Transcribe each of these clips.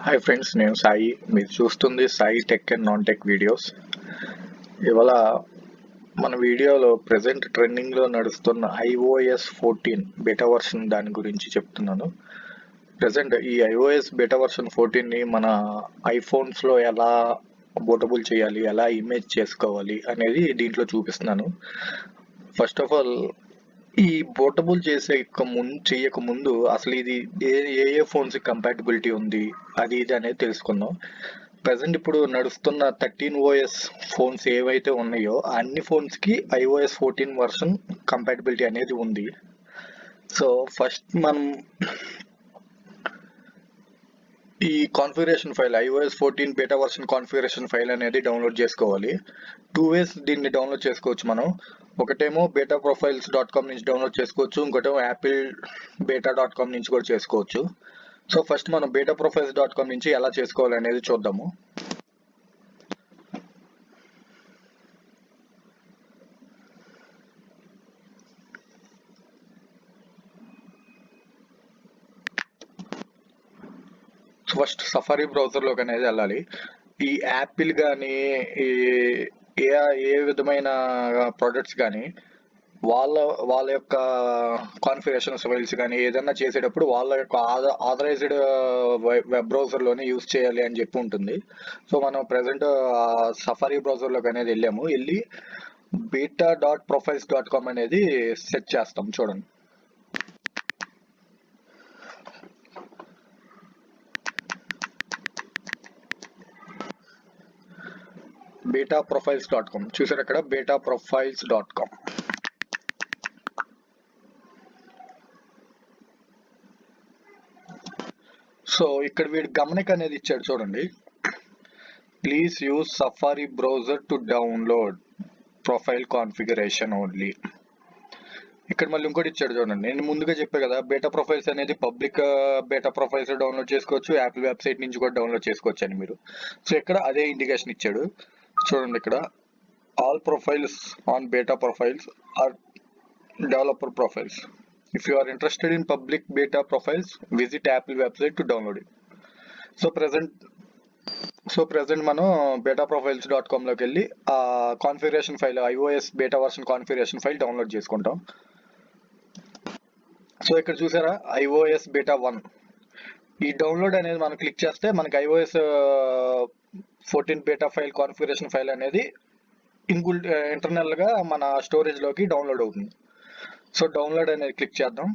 Hi friends, నేను సాయి. మీరు చూస్తుంది Sai tech and non tech videos. ఇవాళ మన వీడియోలో ప్రజెంట్ ట్రెండింగ్లో నడుస్తున్న iOS14 బీటా వర్షన్ దాని గురించి చెప్తున్నాను. ప్రజెంట్ ఈ iOS బీటా వర్షన్ 14ని మన ఐఫోన్స్లో ఎలా బోటబుల్ చేయాలి, ఎలా ఇమేజ్ చేసుకోవాలి అనేది దీంట్లో చూపిస్తున్నాను. ఫస్ట్ ఆఫ్ ఆల్, ఈ బోటబుల్ చేయక ముందు అసలు ఇది ఏ ఫోన్స్ కంపాటబిలిటీ ఉంది అది ఇది అనేది తెలుసుకుందాం. ప్రజెంట్ ఇప్పుడు నడుస్తున్న 13 OS ఫోన్స్ ఏవైతే ఉన్నాయో అన్ని ఫోన్స్ కి iOS14 వర్షన్ కంపాటబిలిటీ అనేది ఉంది. సో ఫస్ట్ మనం ఈ configuration file iOS14 beta version configuration file అనేది డౌన్లోడ్ చేసుకోవాలి. 2 ways దీన్ని డౌన్లోడ్ చేసుకోవచ్చు మనం. ఒకటేమో betaprofiles.com నుంచి డౌన్లోడ్ చేసుకోవచ్చు, ఇంకోటేమో appleBeta.com నుంచి కూడా చేసుకోవచ్చు. సో ఫస్ట్ మనం betaprofiles.com నుంచి ఎలా చేసుకోవాలి అనేది చూద్దాము. ఫస్ట్ సఫారీ బ్రౌజర్లోకి అనేది వెళ్ళాలి. ఈ యాపిల్ కానీ ఏ విధమైన ప్రోడక్ట్స్ కానీ వాళ్ళ యొక్క కాన్ఫిగరేషన్ ఫైల్స్ కానీ ఏదైనా చేసేటప్పుడు వాళ్ళ యొక్క ఆథరైజ్డ్ వెబ్ బ్రౌజర్లోనే యూజ్ చేయాలి అని చెప్పి ఉంటుంది. సో మనం ప్రజెంట్ సఫారీ బ్రౌజర్లోకి అనేది వెళ్ళి beta.profiles.com అనేది సెట్ చేస్తాం. చూడండి, betaprofiles.com చూసారు అక్కడ, betaprofiles.com. సో ఇక్కడ వీడు గమనిక అనేది ఇచ్చాడు చూడండి, please use safari browser to download profile configuration only. ఇక్కడ మళ్ళీ ఇంకోటి ఇచ్చాడు చూడండి, నేను ముందుగా చెప్పా కదా బీటా ప్రొఫైల్స్ అనేది పబ్లిక్ బీటా ప్రొఫైల్స్ డౌన్లోడ్ చేసుకోవచ్చు, యాపిల్ వెబ్సైట్ నుంచి కూడా డౌన్లోడ్ చేసుకోవచ్చు అని మీరు. సో ఇక్కడ అదే ఇండికేషన్ ఇచ్చాడు చూడండి, ఇక్కడ all profiles on beta profiles or developer profiles. If you are interested in public beta profiles visit Apple website to download it. So present మనం betaprofiles.com లోకి వెళ్ళి ఆ configuration file iOS beta version configuration file download చేసుకుంటాం. So ఇక్కడ చూసారా iOS beta 1, ఈ download అనేది మనం క్లిక్ చేస్తే మనకి iOS14 beta file configuration file అనేది ఇంటర్నల్ గా మన స్టోరేజ్ లోకి డౌన్లోడ్ అవుతుంది. సో డౌన్లోడ్ అనేది క్లిక్ చేద్దాం.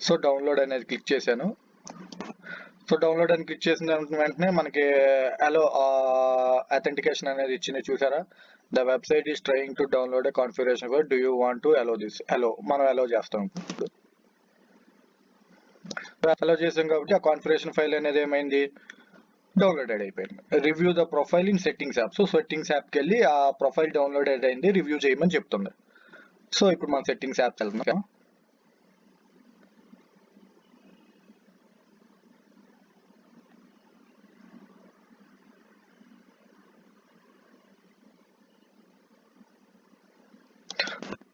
సో డౌన్లోడ్ అనేది క్లిక్ చేశాను. సో డౌన్లోడ్ అని క్లిక్ చేసిన వెంటనే మనకి అలో అథెంటికేషన్ అనేది ఇచ్చింది చూసారా, the website is trying to download a configuration file, do you want to allow this. మనం అలో చేస్తాం. అలో చేసాం కాబట్టి ఆ కాన్ఫిగరేషన్ ఫైల్ అనేది ఏమైంది, డౌన్లోడెడ్ అయిపోయింది. Review the profile in settings app. So settings యాప్కి వెళ్ళి ఆ ప్రొఫైల్ డౌన్లోడెడ్ అయింది, రివ్యూ చేయమని చెప్తుంది. సో ఇప్పుడు మనం సెట్టింగ్స్ యాప్ వెళ్తున్నాం.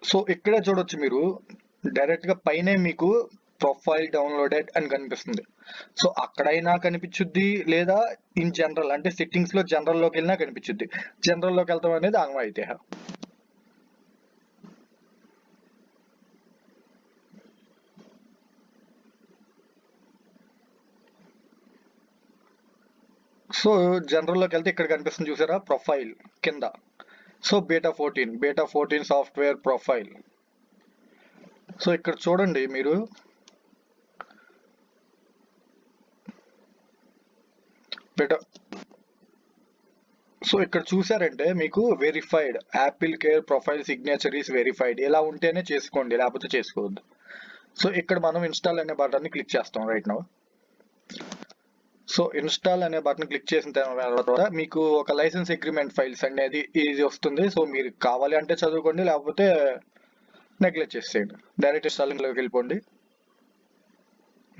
సో ఇక్కడ చూడొచ్చు మీరు డైరెక్ట్ గా పైనే మీకు ప్రొఫైల్ డౌన్లోడెడ్ అని కనిపిస్తుంది. సో అక్కడైనా కనిపించుద్ది, లేదా ఇన్ జనరల్ అంటే సెట్టింగ్స్ లో జనరల్ లోకి వెళ్ళినా కనిపించుద్ది. జనరల్ లోకి వెళ్తాం అనేది ఆనవాయితీ. సో జనరల్ లోకి వెళ్తే ఇక్కడ కనిపిస్తుంది చూసారా ప్రొఫైల్ కింద. So beta 14 software profile. So ఇక్కడ చూడండి మీరు, సో ఇక్కడ చూసారంటే మీకు verified Apple care profile signature is verified, ఇలా ఉంటేనే చేసుకోండి, లేకపోతే చేసుకోవద్దు. సో ఇక్కడ మనం ఇన్స్టాల్ అనే బటన్ని క్లిక్ చేస్తాం రైట్ నౌ. సో ఇన్స్టాల్ అనే బటన్ క్లిక్ చేసిన తర్వాత మీకు ఒక లైసెన్స్ అగ్రిమెంట్ ఫైల్స్ అనేది ఇది వస్తుంది. సో మీరు కావాలి అంటే చదువుకోండి, లేకపోతే నెగ్లెక్ట్ చేసేయండి. డైరెక్ట్ ఇన్స్టాలింగ్లోకి వెళ్ళిపోండి.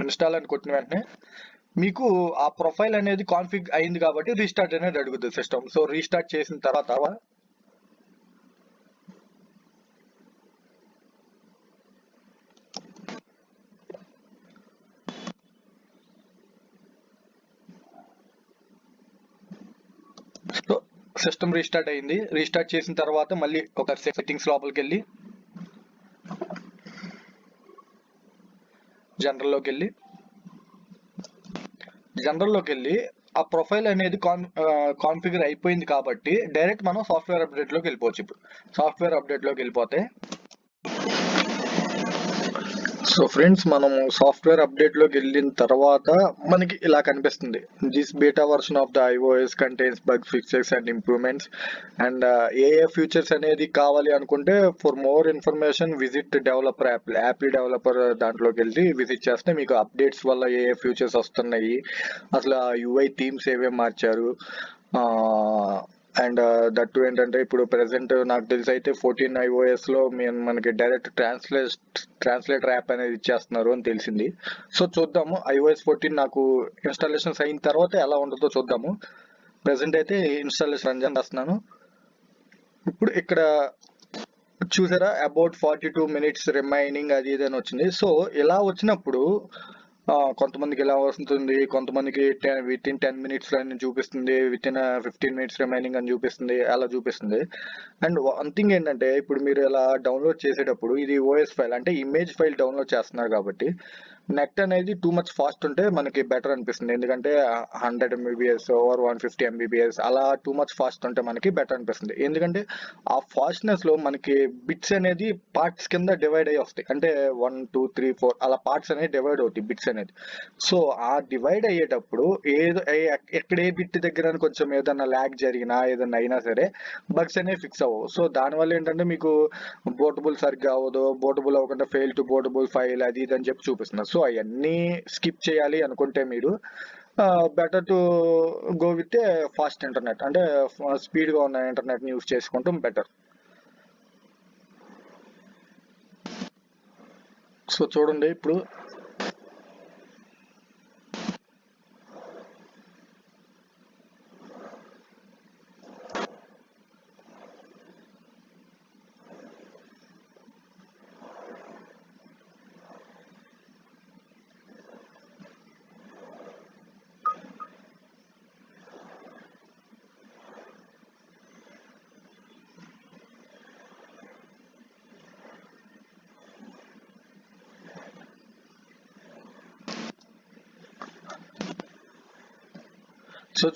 ఇన్స్టాల్ అని కొట్టిన వెంటనే మీకు ఆ ప్రొఫైల్ అనేది కాన్ఫిగ్ అయింది కాబట్టి రీస్టార్ట్ అనేది అడుగుతుంది సిస్టమ్. సో రీస్టార్ట్ చేసిన తర్వాత సిస్టమ్ రీస్టార్ట్ అయింది. రీస్టార్ట్ చేసిన తర్వాత మళ్ళీ ఒక సెట్టింగ్స్ లోపలికి వెళ్ళి జనరల్లోకి వెళ్ళి ఆ ప్రొఫైల్ అనేది కాన్ఫిగర్ అయిపోయింది కాబట్టి డైరెక్ట్ మనం సాఫ్ట్వేర్ అప్డేట్లోకి వెళ్ళిపోవచ్చు. ఇప్పుడు సాఫ్ట్వేర్ అప్డేట్లోకి వెళ్ళిపోతే సో ఫ్రెండ్స్, మనము సాఫ్ట్వేర్ అప్డేట్లోకి వెళ్ళిన తర్వాత మనకి ఇలా కనిపిస్తుంది. This beta version of the iOS contains bug fixes and improvements and A features అనేది కావాలి అనుకుంటే for more information visit developer aptly developer దాంట్లోకి వెళ్ళి విజిట్ చేస్తే మీకు అప్డేట్స్ వల్ల ఏ ఫీచర్స్ వస్తున్నాయి, అసలు ఆ యూఐ థీమ్స్ ఏమేమి మార్చారు, అండ్ దట్టు ఏంటంటే ఇప్పుడు ప్రెసెంట్ నాకు తెలిసి అయితే 14 iOS లో మనకి డైరెక్ట్ ట్రాన్స్లేటర్ యాప్ అనేది ఇచ్చేస్తున్నారు అని తెలిసింది. సో చూద్దాము, iOS 14 నాకు ఇన్స్టాలేషన్స్ అయిన తర్వాత ఎలా ఉంటుందో చూద్దాము. ప్రెసెంట్ అయితే ఇన్స్టాలేషన్ రన్ చేస్తున్నాను. ఇప్పుడు ఇక్కడ చూసారా, అబౌట్ 42 minutes రిమైనింగ్ అది ఇది అని వచ్చింది. సో ఇలా వచ్చినప్పుడు కొంతమందికి ఇలా వస్తుంది, కొంతమందికి విత్ ఇన్ 10 minutes అని చూపిస్తుంది, విత్ ఇన్ 15 minutes రిమైనింగ్ అని చూపిస్తుంది, అలా చూపిస్తుంది. అండ్ వన్ థింగ్ ఏంటంటే ఇప్పుడు మీరు ఇలా డౌన్లోడ్ చేసేటప్పుడు ఇది ఓఎస్ ఫైల్ అంటే ఇమేజ్ ఫైల్ డౌన్లోడ్ చేస్తున్నారు కాబట్టి నెట్ అనేది టూ మచ్ ఫాస్ట్ ఉంటే మనకి బెటర్ అనిపిస్తుంది. ఎందుకంటే 100 MBps ఓవర్ 150 MBps అలా టూ మచ్ ఫాస్ట్ ఉంటే మనకి బెటర్ అనిపిస్తుంది. ఎందుకంటే ఆ ఫాస్ట్నెస్ లో మనకి బిట్స్ అనేది పార్ట్స్ కింద డివైడ్ అయ్యి వస్తాయి. అంటే 1 2 3 4 అలా పార్ట్స్ అనేది డివైడ్ అవుతాయి బిట్స్ అనేది. సో ఆ డివైడ్ అయ్యేటప్పుడు ఎక్కడ ఏ బిట్ దగ్గర కొంచెం ఏదైనా ల్యాగ్ జరిగినా ఏదైనా అయినా సరే బగ్స్ అనేవి ఫిక్స్ అవ్వవు. సో దానివల్ల ఏంటంటే మీకు బోటబుల్ సరిగ్గా అవ్వదు, బోటబుల్ అవ్వకుండా ఫెయిల్ టు బోటబుల్ ఫైల్ అది ఇది అని చెప్పి చూపిస్తున్నారు. సో అవన్నీ స్కిప్ చేయాలి అనుకుంటే మీరు better to go with fast internet, అంటే స్పీడ్గా ఉన్న ఇంటర్నెట్ని యూస్ చేసుకుంటాం బెటర్. సో చూడండి ఇప్పుడు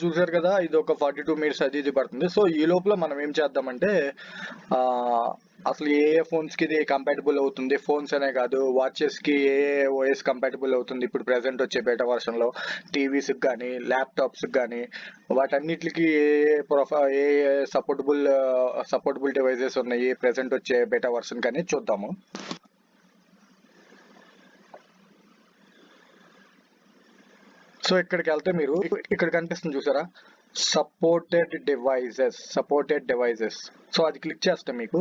చూసారు కదా, ఇది ఒక 42 minutes అది ఇది పడుతుంది. సో ఈ లోపల మనం ఏం చేద్దామంటే అసలు ఏ ఫోన్స్ కి ఇది కంపాటబుల్ అవుతుంది, ఫోన్స్ అనే కాదు వాచెస్ కి ఏ ఓఎస్ కంపాటబుల్ అవుతుంది ఇప్పుడు ప్రెసెంట్ వచ్చే బేటా వర్షన్ లో, టీవీస్ కానీ ల్యాప్టాప్స్ కానీ వాటన్నిటికి ఏ సపోర్టబుల్ డివైజెస్ ఉన్నాయి ప్రెసెంట్ వచ్చే బేటా వర్షన్ కానీ చూద్దాము. సో ఇక్కడికి వెళ్తే మీరు ఇక్కడ కనిపిస్తుంది చూసారా, సపోర్టెడ్ డివైజెస్. సో అది క్లిక్ చేస్తే మీకు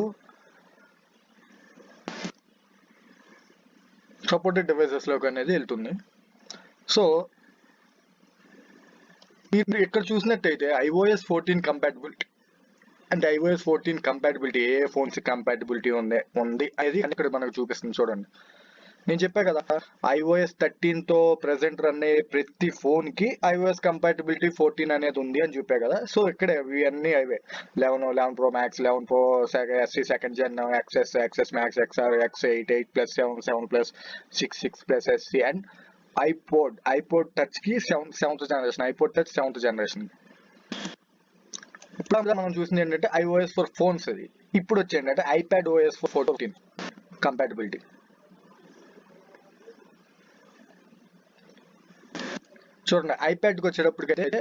సపోర్టెడ్ డివైజెస్ లోకి అనేది వెళ్తుంది. సో మీరు ఇక్కడ చూసినట్టయితే iOS 14 కంపాటబిలిటీ అంటే iOS 14 కంపాటబిలిటీ ఏ ఫోన్స్ కంపాటబిలిటీ ఉంది అది ఇక్కడ మనకు చూపిస్తుంది. చూడండి, నేను చెప్పా కదా iOS 13 తో ప్రెసెంట్ రన్ అయ్యే ప్రతి ఫోన్ కి iOS కంపాటబిలిటీ 14 అనేది ఉంది అని చెప్పా కదా. సో ఇక్కడ ఇవన్నీ అవే 11 Pro Max, 11 Pro SE second gen, XS Max, XR, X8, 8 Plus, 7 Plus, 6 Plus SE and iPod touch కి seventh generation, iPod touch 7th generation. ఇప్పుడు మనం చూసింది ఏంటంటే iOS ఫర్ ఫోన్స్ అది. ఇప్పుడు వచ్చి ఏంటంటే iPadOS for 14 కంపాటబిలిటీ. చూడండి, ఐప్యాడ్కి వచ్చేటప్పటికైతే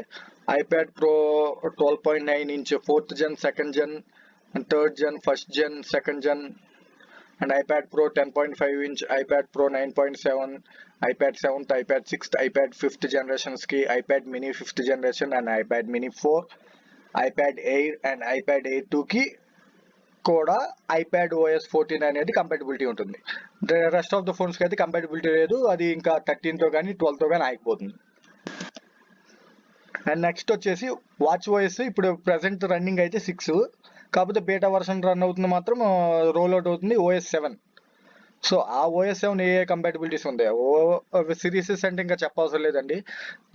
iPad Pro 12.9 inch 4th gen, 2nd gen and 3rd gen, 1st gen, 2nd gen and iPad Pro 10.5 inch, iPad Pro 9.7, iPad 7th, iPad 6th, iPad 5th generations కి iPad mini 5th generation and iPad mini 4, iPad Air and iPad Air 2 కి కూడా iPadOS 14 అనేది compatibility ఉంటుంది. Rest of the phones కి అయితే compatibility లేదు, అది ఇంకా 13 తో కానీ 12 తో కానీ ఆగిపోతుంది. అండ్ నెక్స్ట్ వచ్చేసి వాచ్ ఓఎస్ ఇప్పుడు ప్రెసెంట్ రన్నింగ్ అయితే 6, కాకపోతే బేటా వర్షన్ రన్ అవుతుంది మాత్రం రోల్ అవుట్ అవుతుంది OS 7. సో ఆ OS7 ఏ కంపాటబిలిటీస్ ఉంది? సిరీసెస్ అంటే ఇంకా చెప్పవసరం లేదండి.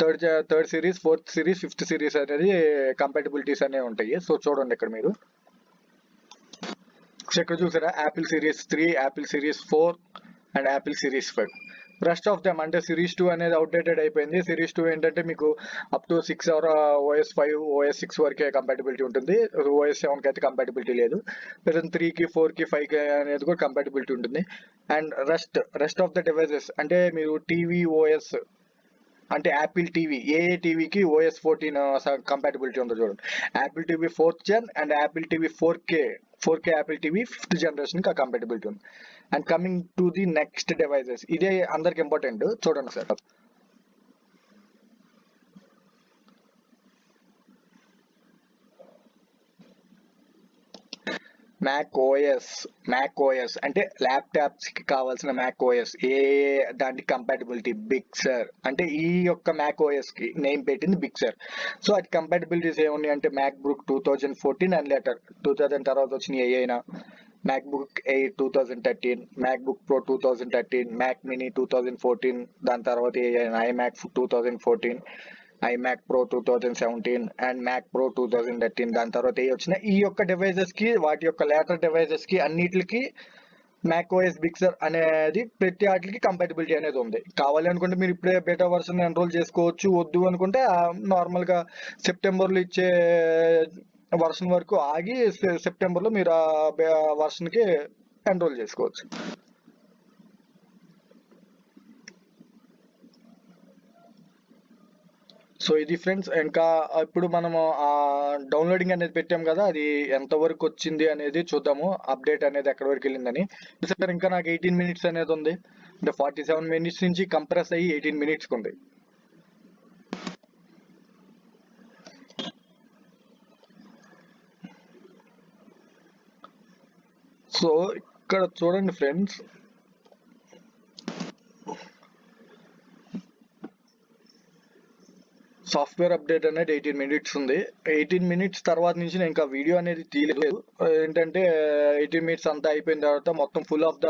Third series, fourth series, fifth series అనేది కంపాటబిలిటీస్ అనేవి ఉంటాయి. సో చూడండి ఇక్కడ మీరు. సో ఇక్కడ చూసారా, Apple series 3, Apple series 4 and Apple series 5. Rest of them అంటే సిరీస్ 2 అనేది అవుట్డేటెడ్ అయిపోయింది. సిరీస్ 2 ఏంటంటే మీకు up to 6 are OS5, OS6 వరకే కంపాటబిలిటీ ఉంటుంది. OS7కి అయితే కంపాటబిలిటీ లేదు. ప్రెసెంట్ 3కి, 4కి, 5కి అనేది కూడా కంపాటబిలిటీ ఉంటుంది. And rest of the devices అంటే మీరు టీవీ OS అంటే యాపిల్ టీవీ, ఏ టీవీకి OS14 కంపాటబిలిటీ ఉందో చూడండి. Apple TV 4th gen and Apple TV 4K Apple TV 5th generation కి ఆ కంపాటబిలిటీ ఉంది. And coming to the next devices, ఇదే అందరికి ఇంపార్టెంట్, చూడండి సార్. మ్యాక్ ఓఎస్ అంటే ల్యాప్టాప్స్ కి కావాల్సిన మ్యాక్ ఓఎస్ దాని కంపాటబిలిటీ బిగ్ సర్ అంటే ఈ యొక్క మ్యాక్ ఓఎస్ కి నేమ్ పెట్టింది బిగ్ సర్. సో అది కంపాటబిలిటీస్ ఏమున్నాయి అంటే మ్యాక్ బుక్ 2014 అండ్ లెటర్ 2000 తర్వాత వచ్చిన అయినా MacBook Air 2013, MacBook Pro 2013, Mac mini 2014, దాని తర్వాత iMac 2014, iMac Pro 2017 and Mac Pro 2013, దాని తర్వాత వచ్చిన ఈ యొక్క డివైజెస్ కి వాటి యొక్క లేటర్ డివైజెస్ కి అన్నిటికి మ్యాక్ ఓఎస్ బిక్సర్ అనేది ప్రతి వాటికి కంపాటబిలిటీ అనేది ఉంది. కావాలి అనుకుంటే మీరు ఇప్పుడే బీటా వర్షన్ ఎన్రోల్ చేసుకోవచ్చు. వద్దు అనుకుంటే నార్మల్ గా సెప్టెంబర్ లో ఇచ్చే వర్షన్ వరకు ఆగి సెప్టెంబర్ లో మీరు ఆ వర్షన్ కి ఎన్రోల్ చేసుకోవచ్చు. సో ఇది ఫ్రెండ్స్, ఇంకా ఇప్పుడు మనము డౌన్లోడింగ్ అనేది పెట్టాం కదా, అది ఎంతవరకు వచ్చింది అనేది చూద్దాము. అప్డేట్ అనేది ఎక్కడి వరకు వెళ్ళిందని. సార్ ఇంకా నాకు 18 minutes అనేది ఉంది, అంటే 47 minutes నుంచి కంప్రెస్ అయ్యి 18 minutes ఉంది. సో ఇక్కడ చూడండి ఫ్రెండ్స్, సాఫ్ట్వేర్ అప్డేట్ అనేది 18 minutes ఉంది. 18 minutes తర్వాత నుంచి నేను ఇంకా వీడియో అనేది తీయలేదు. ఏంటంటే 18 minutes అంతా అయిపోయిన తర్వాత మొత్తం full of the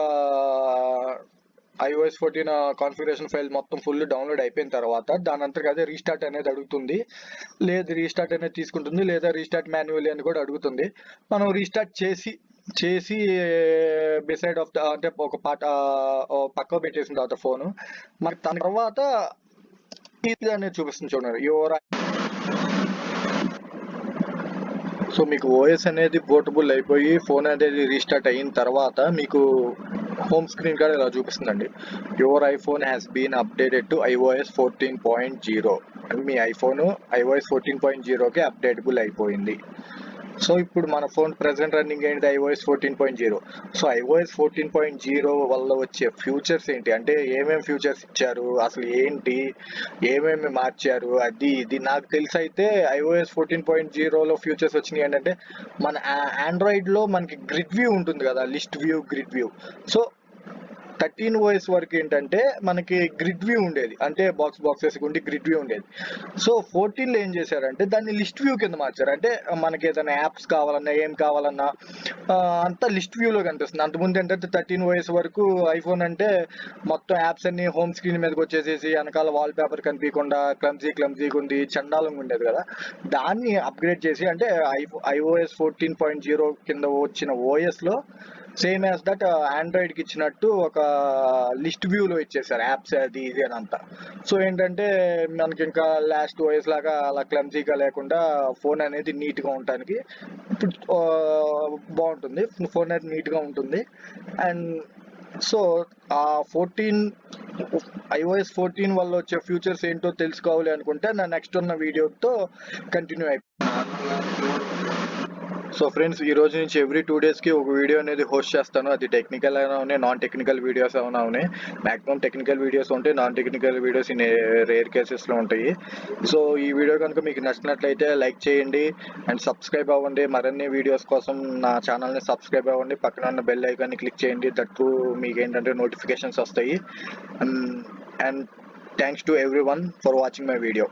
iOS14 configuration file మొత్తం ఫుల్ డౌన్లోడ్ అయిపోయిన తర్వాత దాని అంతగా అదే రీస్టార్ట్ అనేది అడుగుతుంది. లేదు రీస్టార్ట్ అనేది తీసుకుంటుంది, లేదా రీస్టార్ట్ మాన్యువల్లీ అని కూడా అడుగుతుంది. మనం రీస్టార్ట్ చేసి బిసైడ్ ఆఫ్ ద అంటే ఒక పక్క పెట్టేసిన తర్వాత ఫోను మనకి దాని తర్వాత ఇది అనేది చూపిస్తుంది చూడండి. సో మీకు ఓఎస్ అనేది పోర్టబుల్ అయిపోయి ఫోన్ అనేది రీస్టార్ట్ అయిన తర్వాత మీకు హోమ్ స్క్రీన్ కూడా ఇలా చూపిస్తుందండి. Your iPhone has been updated to iOS 14.0 అని మీ ఐఫోన్ iOS 14.0కి అప్డేటబుల్ అయిపోయింది. సో ఇప్పుడు మన ఫోన్ ప్రెసెంట్ రన్నింగ్ ఏంటి, iOS 14.0. సో iOS 14.0 వల్ల వచ్చే ఫ్యూచర్స్ ఏంటి అంటే ఏమేమి ఫ్యూచర్స్ ఇచ్చారు, అసలు ఏంటి, ఏమేమి మార్చారు, అది ఇది నాకు తెలిసి అయితే iOS 14.0లో ఫ్యూచర్స్ వచ్చినాయి ఏంటంటే మన ఆండ్రాయిడ్లో మనకి గ్రిడ్ వ్యూ ఉంటుంది కదా, list view, grid view. So 13 OS వరకు ఏంటంటే మనకి గ్రిడ్ వ్యూ ఉండేది, అంటే బాక్సెస్ ఉండి గ్రిడ్ వ్యూ ఉండేది. సో 14లో ఏం చేశారంటే దాన్ని లిస్ట్ వ్యూ కింద మార్చారు. అంటే మనకి ఏదైనా యాప్స్ కావాలన్నా ఏం కావాలన్నా అంతా లిస్ట్ వ్యూలో కనిపిస్తుంది. అంతకుముందు ఏంటంటే 13 OS వరకు ఐఫోన్ అంటే మొత్తం యాప్స్ అన్ని హోమ్ స్క్రీన్ మీదకి వచ్చేసేసి వెనకాల వాల్ పేపర్ కనిపించకుండా క్లమ్జీగా ఉంది, చండాలంగా ఉండేది కదా. దాన్ని అప్గ్రేడ్ చేసి అంటే iOS 14.0 కింద వచ్చిన ఓఎస్లో సేమ్ యాజ్ దట్ ఆండ్రాయిడ్కి ఇచ్చినట్టు ఒక లిస్ట్ వ్యూలో ఇచ్చేసారు యాప్స్ అది ఇది అని అంతా. సో ఏంటంటే మనకి ఇంకా లాస్ట్ ఓఎస్ లాగా అలా క్లమ్జీగా లేకుండా ఫోన్ అనేది నీట్గా ఉండటానికి ఇప్పుడు బాగుంటుంది, ఫోన్ అనేది నీట్గా ఉంటుంది. అండ్ సో ఆ iOS 14 వల్ల వచ్చే ఫ్యూచర్స్ ఏంటో తెలుసుకోవాలి అనుకుంటే నా నెక్స్ట్ ఉన్న వీడియోతో కంటిన్యూ సో ఫ్రెండ్స్, ఈ రోజు నుంచి ఎవ్రీ 2 daysకి ఒక వీడియో అనేది హోస్ట్ చేస్తాను. అది టెక్నికల్ అయినా ఉన్నాయి, నాన్ టెక్నికల్ వీడియోస్ అయినా ఉన్నాయి. మ్యాక్సిమం టెక్నికల్ వీడియోస్ ఉంటాయి, non technical videos in rare కేసెస్లో ఉంటాయి. సో ఈ వీడియో కనుక మీకు నచ్చినట్లయితే లైక్ చేయండి అండ్ సబ్స్క్రైబ్ అవ్వండి. మరిన్ని వీడియోస్ కోసం నా ఛానల్ని సబ్స్క్రైబ్ అవ్వండి, పక్కన ఉన్న బెల్ ఐకాన్ని క్లిక్ చేయండి. దట్టు మీకు ఏంటంటే నోటిఫికేషన్స్ వస్తాయి. And thanks to every one for watching my video.